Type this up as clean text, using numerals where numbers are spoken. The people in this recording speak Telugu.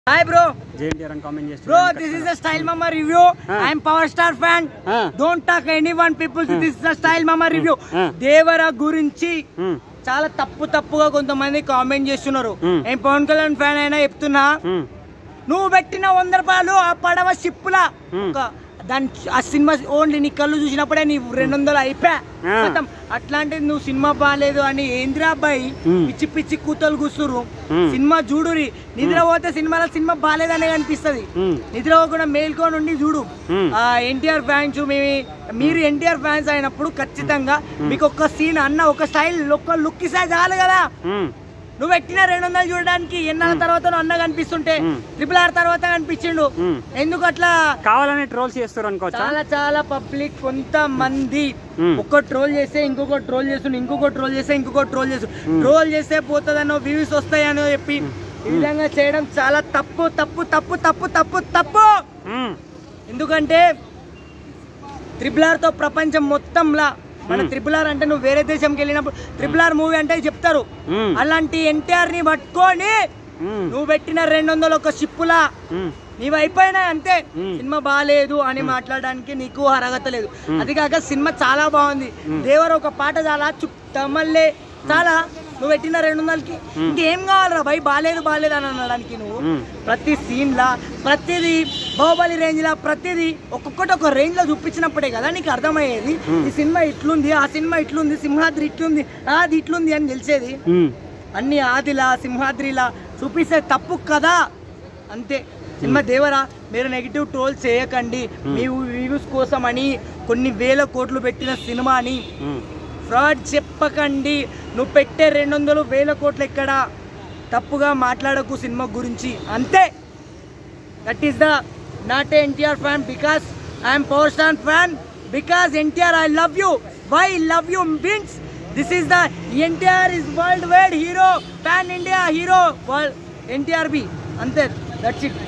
Hi bro. JNTR and comment చేస్తున్నారు. Bro, this is a Style Mama review. I am Power Star fan. Don't talk anyone people. This is a Style Mama review. దేవర గురించి చాలా తప్పుగా కొంతమంది కామెంట్ చేస్తున్నారు. ఏం పవన్ కళ్యాణ్ ఫ్యాన్ అయినా చెప్తున్నా, నువ్వు పెట్టిన 100 రూపాయలు ఆ పడవ షిప్పులా దాని ఆ సినిమా ఓన్లీ నీ కళ్ళు చూసినప్పుడే నీ 200 అయిపోయా. అట్లాంటిది నువ్వు సినిమా బాగాలేదు అని ఏంద్రా అబ్బాయి పిచ్చి పిచ్చి కూతలు కూస్తురు. సినిమా చూడురి, నిద్రపోతే సినిమా బాగాలేదనే కనిపిస్తుంది. నిద్రపోకుండా మేల్కొని ఉండి చూడు. ఎన్టీఆర్ ఫ్యాన్స్ మీరు ఎన్టీఆర్ ఫ్యాన్స్ అయినప్పుడు ఖచ్చితంగా మీకు ఒక సీన్ అన్న ఒక స్టైల్ ఒక లుక్ ఇస్తే చాలు కదా. నువ్వు పెట్టిన 200 చూడడానికి ఎన్నాళ్ళ తర్వాత అన్న కనిపిస్తుంటే RRR తర్వాత కనిపించిండు. ఎందుకు అట్లా కావాలని ట్రోల్స్ చేస్తారు అనుకో. చాలా పబ్లిక్ కొంతమంది ఒక ట్రోల్ చేస్తే ఇంకొక ట్రోల్ చేస్తుండు, ఇంకొక ట్రోల్ చేస్తే ఇంకొక ట్రోల్ చేస్తు ట్రోల్ చేస్తే పోతుందనో వ్యూస్ వస్తాయనో చెప్పి ఈ విధంగా చేయడం చాలా తప్పు. ఎందుకంటే RRR తో ప్రపంచం మొత్తంలా మన RRR అంటే నువ్వు వేరే దేశంకి వెళ్ళినప్పుడు RRR మూవీ అంటే చెప్తారు. అలాంటి ఎన్టీఆర్ ని పట్టుకొని నువ్వు పెట్టిన 200 ఒక షిప్పులా నీవు అయిపోయినా అంతే. సినిమా బాగాలేదు అని మాట్లాడడానికి నీకు అర్హత లేదు. అది కాక సినిమా చాలా బాగుంది. దేవర ఒక పాట చాలా చుట్టమల్లే చాలా. నువ్వు పెట్టిన 200కి ఇంకేం కావాలరా భయ్? బాగాలేదు అని అనడానికి నువ్వు ప్రతి సీన్ లా ప్రతిదీ బాహుబలి రేంజ్ లా ప్రతిదీ ఒక్కొక్కటి ఒక రేంజ్ లో చూపించినప్పుడే కదా నీకు అర్థమయ్యేది. ఈ సినిమా ఇట్లుంది, ఆ సినిమా ఇట్లుంది, సింహాద్రి ఇట్లుంది, అది ఇట్లుంది అని తెలిసేది. అన్ని ఆదిలా సింహాద్రిలా చూపిస్తే తప్పు కదా, అంతే. సినిమా దేవరా మీరు నెగిటివ్ ట్రోల్ చేయకండి. మీ వ్యూస్ కోసం అని కొన్ని వేల కోట్లు పెట్టిన సినిమాని ఫ్రాడ్ చెప్పకండి. నువ్వు పెట్టే 200 వేల కోట్లు ఎక్కడ తప్పుగా మాట్లాడకు సినిమా గురించి, అంతే. That is the not NTR fan because I'm power star fan. Because NTR I love you. Why love you means this is the NTR is world wide hero, pan India hero, world NTR be, అంతే. That's it.